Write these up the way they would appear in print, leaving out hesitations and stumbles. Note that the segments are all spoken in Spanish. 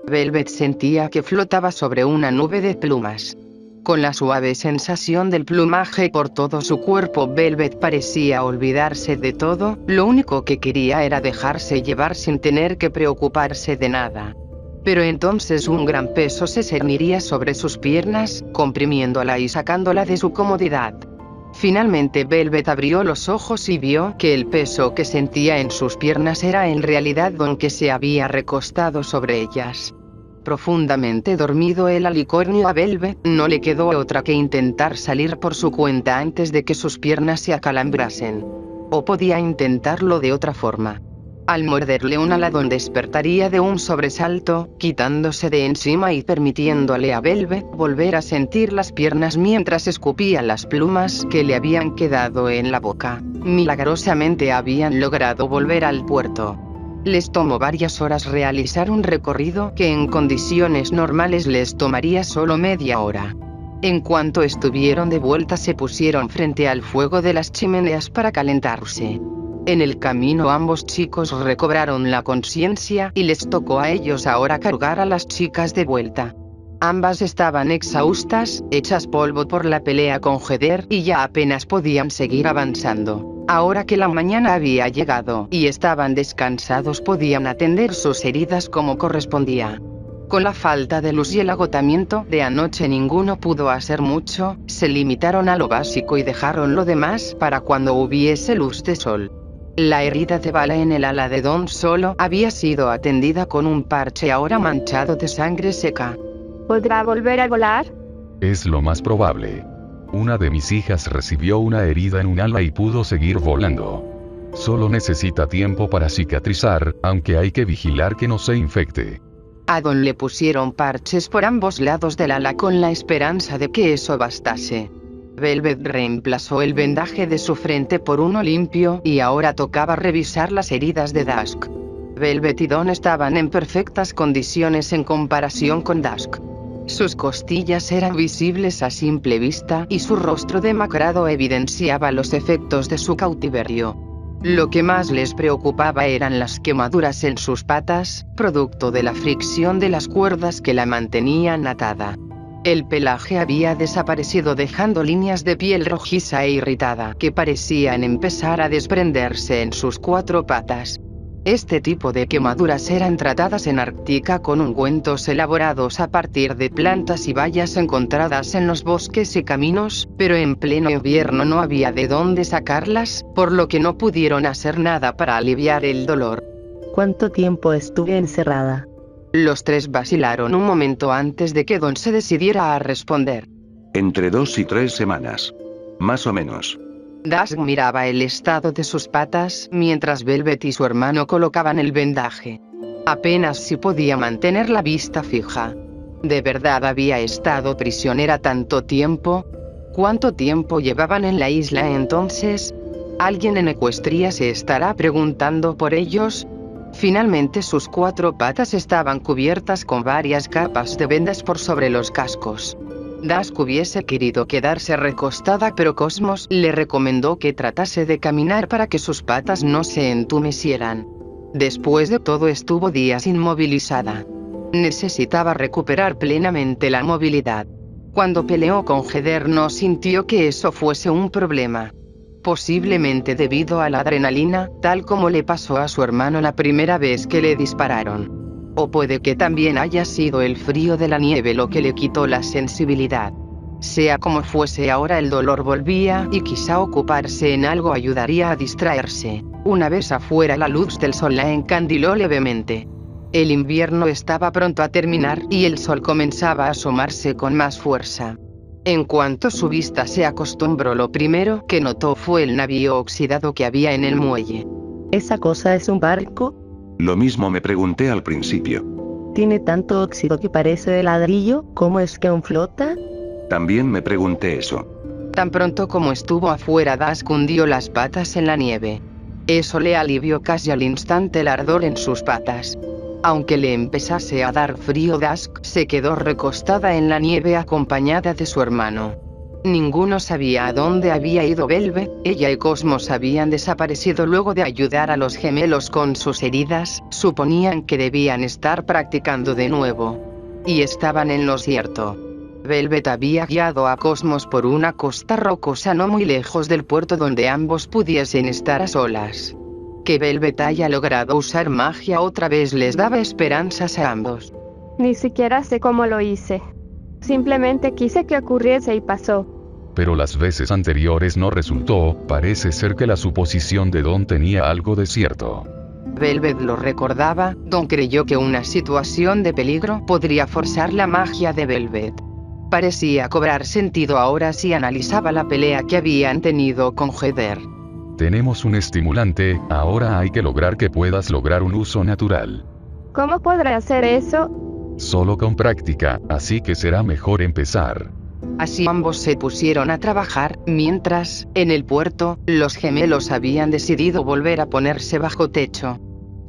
Velvet sentía que flotaba sobre una nube de plumas. Con la suave sensación del plumaje por todo su cuerpo, Velvet parecía olvidarse de todo, lo único que quería era dejarse llevar sin tener que preocuparse de nada. Pero entonces un gran peso se cerniría sobre sus piernas, comprimiéndola y sacándola de su comodidad. Finalmente Velvet abrió los ojos y vio que el peso que sentía en sus piernas era en realidad Don, que se había recostado sobre ellas. Profundamente dormido el alicornio, a Velvet no le quedó otra que intentar salir por su cuenta antes de que sus piernas se acalambrasen. O podía intentarlo de otra forma. Al morderle un ala, Don despertaría de un sobresalto, quitándose de encima y permitiéndole a Velvet volver a sentir las piernas mientras escupía las plumas que le habían quedado en la boca. Milagrosamente habían logrado volver al puerto. Les tomó varias horas realizar un recorrido que en condiciones normales les tomaría solo media hora. En cuanto estuvieron de vuelta, se pusieron frente al fuego de las chimeneas para calentarse. En el camino ambos chicos recobraron la conciencia y les tocó a ellos ahora cargar a las chicas de vuelta. Ambas estaban exhaustas, hechas polvo por la pelea con Heather, y ya apenas podían seguir avanzando. Ahora que la mañana había llegado y estaban descansados, podían atender sus heridas como correspondía. Con la falta de luz y el agotamiento de anoche ninguno pudo hacer mucho, se limitaron a lo básico y dejaron lo demás para cuando hubiese luz de sol. La herida de bala en el ala de Don solo había sido atendida con un parche ahora manchado de sangre seca. ¿Podrá volver a volar? Es lo más probable. Una de mis hijas recibió una herida en un ala y pudo seguir volando. Solo necesita tiempo para cicatrizar, aunque hay que vigilar que no se infecte. A Don le pusieron parches por ambos lados del ala con la esperanza de que eso bastase. Velvet reemplazó el vendaje de su frente por uno limpio y ahora tocaba revisar las heridas de Dusk. Velvet y Don estaban en perfectas condiciones en comparación con Dusk. Sus costillas eran visibles a simple vista y su rostro demacrado evidenciaba los efectos de su cautiverio. Lo que más les preocupaba eran las quemaduras en sus patas, producto de la fricción de las cuerdas que la mantenían atada. El pelaje había desaparecido, dejando líneas de piel rojiza e irritada que parecían empezar a desprenderse en sus cuatro patas. Este tipo de quemaduras eran tratadas en Ártica con ungüentos elaborados a partir de plantas y bayas encontradas en los bosques y caminos, pero en pleno invierno no había de dónde sacarlas, por lo que no pudieron hacer nada para aliviar el dolor. ¿Cuánto tiempo estuve encerrada? Los tres vacilaron un momento antes de que Don se decidiera a responder. Entre 2 y 3 semanas. Más o menos. Dusk miraba el estado de sus patas mientras Velvet y su hermano colocaban el vendaje. Apenas si podía mantener la vista fija. ¿De verdad había estado prisionera tanto tiempo? ¿Cuánto tiempo llevaban en la isla entonces? ¿Alguien en Ecuestria se estará preguntando por ellos? Finalmente sus cuatro patas estaban cubiertas con varias capas de vendas por sobre los cascos. Dusk hubiese querido quedarse recostada, pero Cosmos le recomendó que tratase de caminar para que sus patas no se entumecieran. Después de todo estuvo días inmovilizada. Necesitaba recuperar plenamente la movilidad. Cuando peleó con Heather no sintió que eso fuese un problema. Posiblemente debido a la adrenalina, tal como le pasó a su hermano la primera vez que le dispararon. O puede que también haya sido el frío de la nieve lo que le quitó la sensibilidad. Sea como fuese, ahora el dolor volvía y quizá ocuparse en algo ayudaría a distraerse. Una vez afuera, la luz del sol la encandiló levemente. El invierno estaba pronto a terminar y el sol comenzaba a asomarse con más fuerza. En cuanto su vista se acostumbró, lo primero que notó fue el navío oxidado que había en el muelle. ¿Esa cosa es un barco? Lo mismo me pregunté al principio. ¿Tiene tanto óxido que parece de ladrillo? ¿Cómo es que aún flota? También me pregunté eso. Tan pronto como estuvo afuera, Dusk hundió las patas en la nieve. Eso le alivió casi al instante el ardor en sus patas. Aunque le empezase a dar frío, Dusk se quedó recostada en la nieve acompañada de su hermano. Ninguno sabía a dónde había ido Velvet. Ella y Cosmos habían desaparecido luego de ayudar a los gemelos con sus heridas. Suponían que debían estar practicando de nuevo. Y estaban en lo cierto. Velvet había guiado a Cosmos por una costa rocosa no muy lejos del puerto donde ambos pudiesen estar a solas. Que Velvet haya logrado usar magia otra vez les daba esperanzas a ambos. Ni siquiera sé cómo lo hice. Simplemente quise que ocurriese y pasó. Pero las veces anteriores no resultó. Parece ser que la suposición de Don tenía algo de cierto. Velvet lo recordaba. Don creyó que una situación de peligro podría forzar la magia de Velvet. Parecía cobrar sentido ahora si analizaba la pelea que habían tenido con Heather. Tenemos un estimulante, ahora hay que lograr que puedas lograr un uso natural. ¿Cómo podré hacer eso? Solo con práctica, así que será mejor empezar. Así ambos se pusieron a trabajar, mientras, en el puerto, los gemelos habían decidido volver a ponerse bajo techo.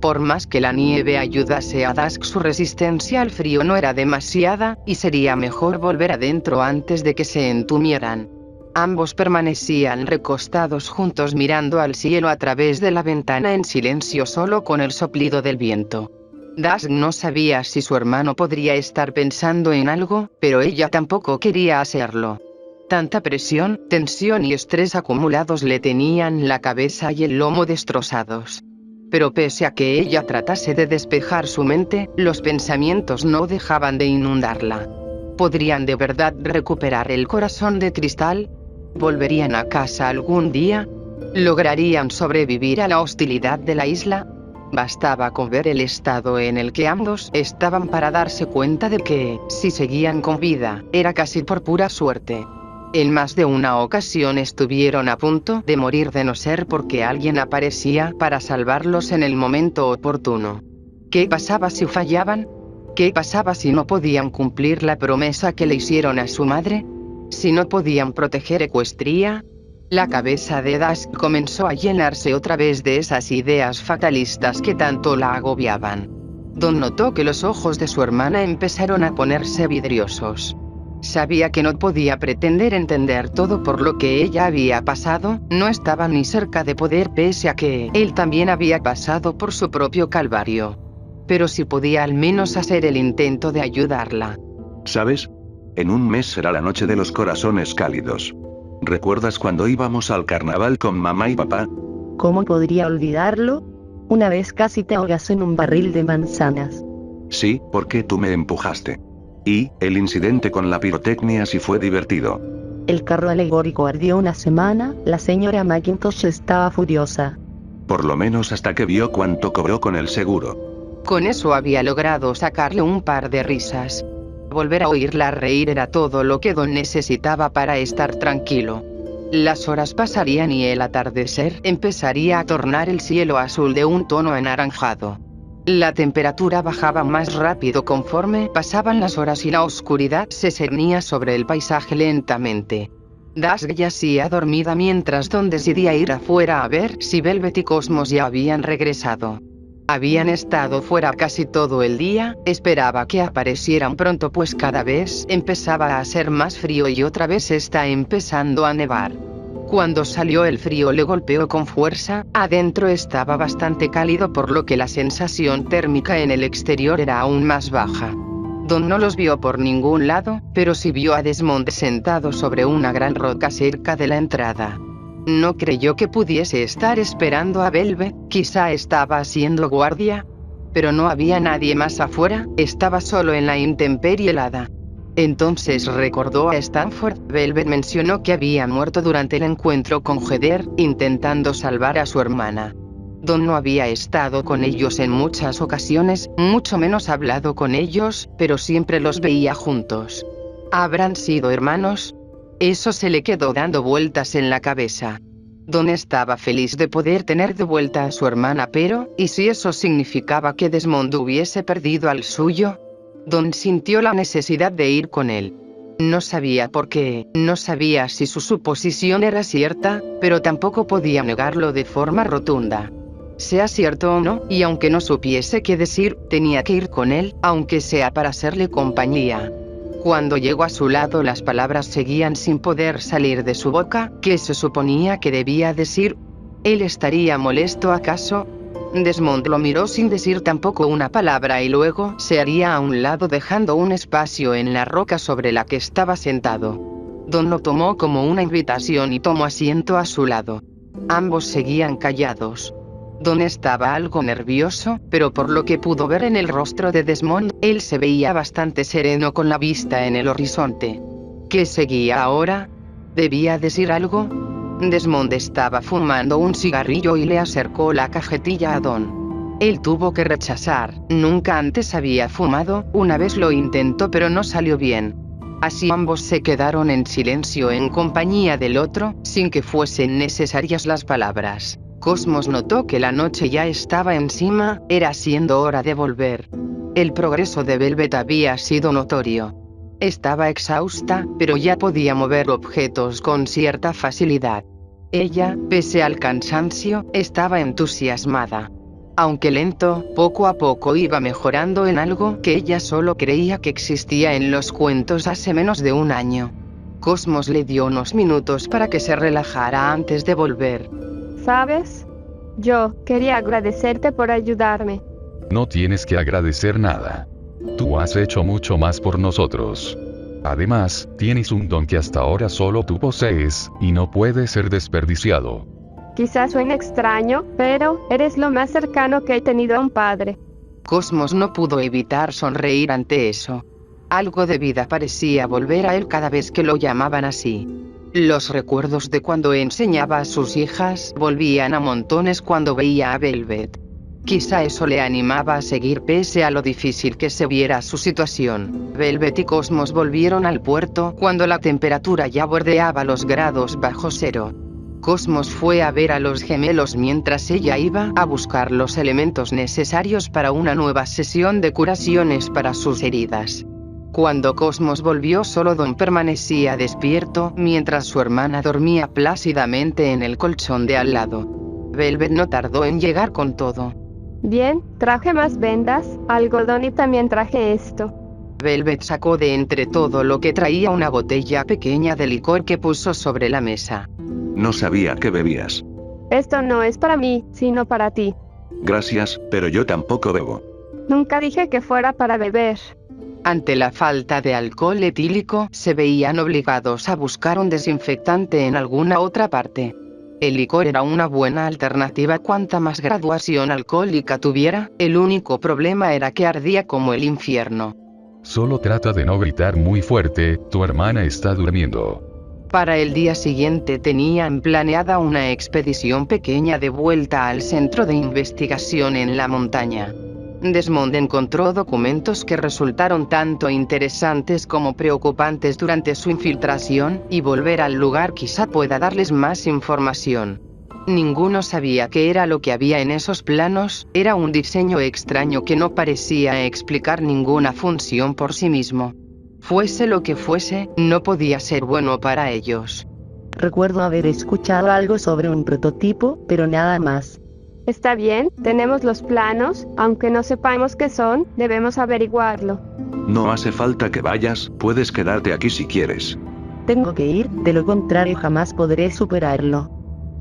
Por más que la nieve ayudase a Dusk, su resistencia al frío no era demasiada, y sería mejor volver adentro antes de que se entumieran. Ambos permanecían recostados juntos mirando al cielo a través de la ventana en silencio solo con el soplido del viento. Dusk no sabía si su hermano podría estar pensando en algo, pero ella tampoco quería hacerlo. Tanta presión, tensión y estrés acumulados le tenían la cabeza y el lomo destrozados. Pero pese a que ella tratase de despejar su mente, los pensamientos no dejaban de inundarla. ¿Podrían de verdad recuperar el corazón de cristal? ¿Volverían a casa algún día? ¿Lograrían sobrevivir a la hostilidad de la isla? Bastaba con ver el estado en el que ambos estaban para darse cuenta de que, si seguían con vida, era casi por pura suerte. En más de una ocasión estuvieron a punto de morir de no ser porque alguien aparecía para salvarlos en el momento oportuno. ¿Qué pasaba si fallaban? ¿Qué pasaba si no podían cumplir la promesa que le hicieron a su madre? ¿Si no podían proteger Equestria? La cabeza de Dusk comenzó a llenarse otra vez de esas ideas fatalistas que tanto la agobiaban. Don notó que los ojos de su hermana empezaron a ponerse vidriosos. Sabía que no podía pretender entender todo por lo que ella había pasado, no estaba ni cerca de poder pese a que él también había pasado por su propio calvario. Pero si podía al menos hacer el intento de ayudarla. ¿Sabes? En un mes será la noche de los corazones cálidos. ¿Recuerdas cuando íbamos al carnaval con mamá y papá? ¿Cómo podría olvidarlo? Una vez casi te ahogas en un barril de manzanas. Sí, porque tú me empujaste. Y, el incidente con la pirotecnia sí fue divertido. El carro alegórico ardió una semana, la señora McIntosh estaba furiosa. Por lo menos hasta que vio cuánto cobró con el seguro. Con eso había logrado sacarle un par de risas. Volver a oírla reír era todo lo que Don necesitaba para estar tranquilo. Las horas pasarían y el atardecer empezaría a tornar el cielo azul de un tono anaranjado. La temperatura bajaba más rápido conforme pasaban las horas y la oscuridad se cernía sobre el paisaje lentamente. Dusk yacía dormida mientras Don decidía ir afuera a ver si Velvet y Cosmos ya habían regresado. Habían estado fuera casi todo el día, esperaba que aparecieran pronto pues cada vez empezaba a hacer más frío y otra vez está empezando a nevar. Cuando salió el frío le golpeó con fuerza, adentro estaba bastante cálido por lo que la sensación térmica en el exterior era aún más baja. Don no los vio por ningún lado, pero sí vio a Desmond sentado sobre una gran roca cerca de la entrada. No creyó que pudiese estar esperando a Velvet, quizá estaba haciendo guardia. Pero no había nadie más afuera, estaba solo en la intemperie helada. Entonces recordó a Stanford. Velvet mencionó que había muerto durante el encuentro con Heather, intentando salvar a su hermana. Don no había estado con ellos en muchas ocasiones, mucho menos hablado con ellos, pero siempre los veía juntos. ¿Habrán sido hermanos? Eso se le quedó dando vueltas en la cabeza. Don estaba feliz de poder tener de vuelta a su hermana, pero, ¿y si eso significaba que Desmond hubiese perdido al suyo? Don sintió la necesidad de ir con él. No sabía por qué, no sabía si su suposición era cierta, pero tampoco podía negarlo de forma rotunda. Sea cierto o no, y aunque no supiese qué decir, tenía que ir con él, aunque sea para hacerle compañía. Cuando llegó a su lado las palabras seguían sin poder salir de su boca. ¿Qué se suponía que debía decir? ¿Él estaría molesto acaso? Desmond lo miró sin decir tampoco una palabra y luego se haría a un lado dejando un espacio en la roca sobre la que estaba sentado. Don lo tomó como una invitación y tomó asiento a su lado. Ambos seguían callados. Don estaba algo nervioso, pero por lo que pudo ver en el rostro de Desmond, él se veía bastante sereno con la vista en el horizonte. ¿Qué seguía ahora? ¿Debía decir algo? Desmond estaba fumando un cigarrillo y le acercó la cajetilla a Don. Él tuvo que rechazar, nunca antes había fumado, una vez lo intentó pero no salió bien. Así ambos se quedaron en silencio en compañía del otro, sin que fuesen necesarias las palabras. Cosmos notó que la noche ya estaba encima, era siendo hora de volver. El progreso de Velvet había sido notorio. Estaba exhausta, pero ya podía mover objetos con cierta facilidad. Ella, pese al cansancio, estaba entusiasmada. Aunque lento, poco a poco iba mejorando en algo que ella solo creía que existía en los cuentos hace menos de un año. Cosmos le dio unos minutos para que se relajara antes de volver. ¿Sabes? Yo quería agradecerte por ayudarme. No tienes que agradecer nada. Tú has hecho mucho más por nosotros. Además, tienes un don que hasta ahora solo tú posees, y no puede ser desperdiciado. Quizás suene extraño, pero eres lo más cercano que he tenido a un padre. Cosmos no pudo evitar sonreír ante eso. Algo de vida parecía volver a él cada vez que lo llamaban así. Los recuerdos de cuando enseñaba a sus hijas volvían a montones cuando veía a Velvet. Quizá eso le animaba a seguir pese a lo difícil que se viera su situación. Velvet y Cosmos volvieron al puerto cuando la temperatura ya bordeaba los grados bajo cero. Cosmos fue a ver a los gemelos mientras ella iba a buscar los elementos necesarios para una nueva sesión de curaciones para sus heridas. Cuando Cosmos volvió, solo Don permanecía despierto, mientras su hermana dormía plácidamente en el colchón de al lado. Velvet no tardó en llegar con todo. Bien, traje más vendas, algodón y también traje esto. Velvet sacó de entre todo lo que traía una botella pequeña de licor que puso sobre la mesa. No sabía que bebías. Esto no es para mí, sino para ti. Gracias, pero yo tampoco bebo. Nunca dije que fuera para beber. Ante la falta de alcohol etílico, se veían obligados a buscar un desinfectante en alguna otra parte. El licor era una buena alternativa cuanta más graduación alcohólica tuviera, el único problema era que ardía como el infierno. Solo trata de no gritar muy fuerte, tu hermana está durmiendo. Para el día siguiente tenían planeada una expedición pequeña de vuelta al centro de investigación en la montaña. Desmond encontró documentos que resultaron tanto interesantes como preocupantes durante su infiltración, y volver al lugar quizá pueda darles más información. Ninguno sabía qué era lo que había en esos planos, era un diseño extraño que no parecía explicar ninguna función por sí mismo. Fuese lo que fuese, no podía ser bueno para ellos. Recuerdo haber escuchado algo sobre un prototipo, pero nada más. Está bien, tenemos los planos, aunque no sepamos qué son, debemos averiguarlo. No hace falta que vayas, puedes quedarte aquí si quieres. Tengo que ir, de lo contrario jamás podré superarlo.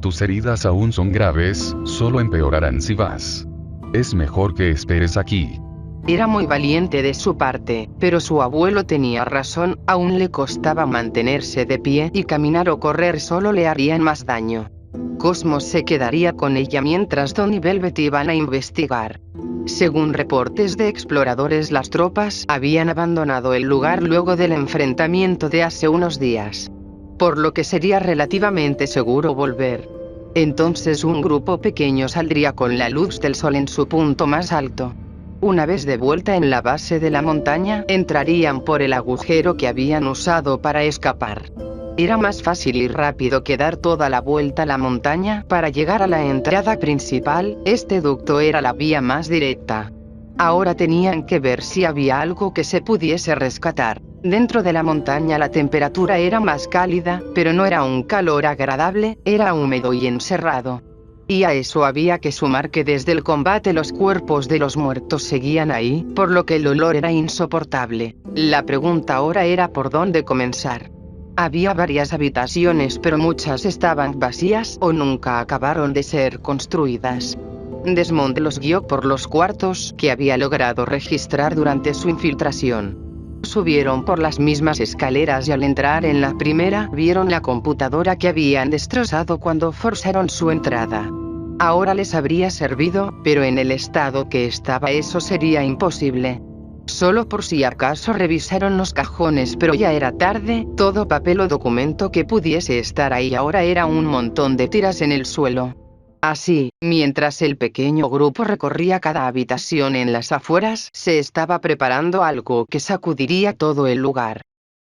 Tus heridas aún son graves, solo empeorarán si vas. Es mejor que esperes aquí. Era muy valiente de su parte, pero su abuelo tenía razón, aún le costaba mantenerse de pie y caminar o correr solo le harían más daño. Cosmos se quedaría con ella mientras Don y Velvet iban a investigar. Según reportes de exploradores, las tropas habían abandonado el lugar luego del enfrentamiento de hace unos días, por lo que sería relativamente seguro volver. Entonces un grupo pequeño saldría con la luz del sol en su punto más alto. Una vez de vuelta en la base de la montaña, entrarían por el agujero que habían usado para escapar. Era más fácil y rápido que dar toda la vuelta a la montaña para llegar a la entrada principal, este ducto era la vía más directa. Ahora tenían que ver si había algo que se pudiese rescatar. Dentro de la montaña la temperatura era más cálida, pero no era un calor agradable, era húmedo y encerrado. Y a eso había que sumar que desde el combate los cuerpos de los muertos seguían ahí, por lo que el olor era insoportable. La pregunta ahora era por dónde comenzar. Había varias habitaciones, pero muchas estaban vacías o nunca acabaron de ser construidas. Desmond los guió por los cuartos que había logrado registrar durante su infiltración. Subieron por las mismas escaleras y al entrar en la primera, vieron la computadora que habían destrozado cuando forzaron su entrada. Ahora les habría servido, pero en el estado que estaba eso sería imposible. Solo por si acaso revisaron los cajones, pero ya era tarde. Todo papel o documento que pudiese estar ahí ahora era un montón de tiras en el suelo. Así, mientras el pequeño grupo recorría cada habitación en las afueras, se estaba preparando algo que sacudiría todo el lugar.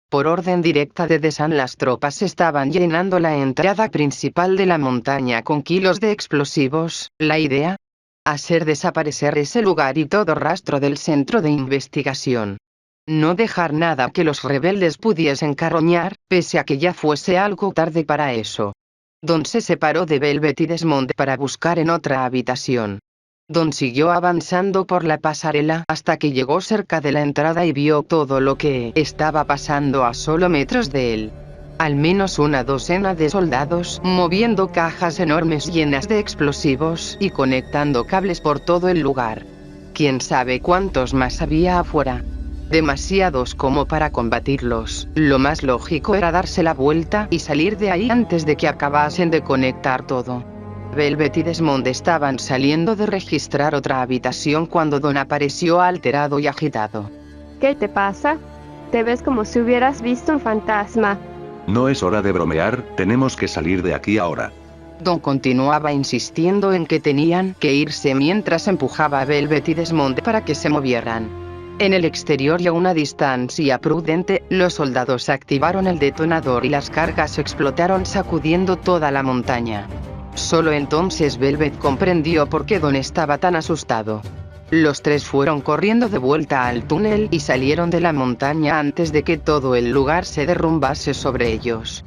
Por orden directa de Desan, las tropas estaban llenando la entrada principal de la montaña con kilos de explosivos. La idea: hacer desaparecer ese lugar y todo rastro del centro de investigación. No dejar nada que los rebeldes pudiesen carroñar, pese a que ya fuese algo tarde para eso. Don se separó de Velvet y Desmond para buscar en otra habitación. Don siguió avanzando por la pasarela hasta que llegó cerca de la entrada y vio todo lo que estaba pasando a solo metros de él. Al menos una docena de soldados moviendo cajas enormes llenas de explosivos y conectando cables por todo el lugar. Quién sabe cuántos más había afuera. Demasiados como para combatirlos. Lo más lógico era darse la vuelta y salir de ahí antes de que acabasen de conectar todo. Velvet y Desmond estaban saliendo de registrar otra habitación cuando Don apareció alterado y agitado. ¿Qué te pasa? Te ves como si hubieras visto un fantasma. No es hora de bromear, tenemos que salir de aquí ahora. Don continuaba insistiendo en que tenían que irse mientras empujaba a Velvet y Desmond para que se movieran. En el exterior y a una distancia prudente, los soldados activaron el detonador y las cargas explotaron sacudiendo toda la montaña. Solo entonces Velvet comprendió por qué Don estaba tan asustado. Los tres fueron corriendo de vuelta al túnel y salieron de la montaña antes de que todo el lugar se derrumbase sobre ellos.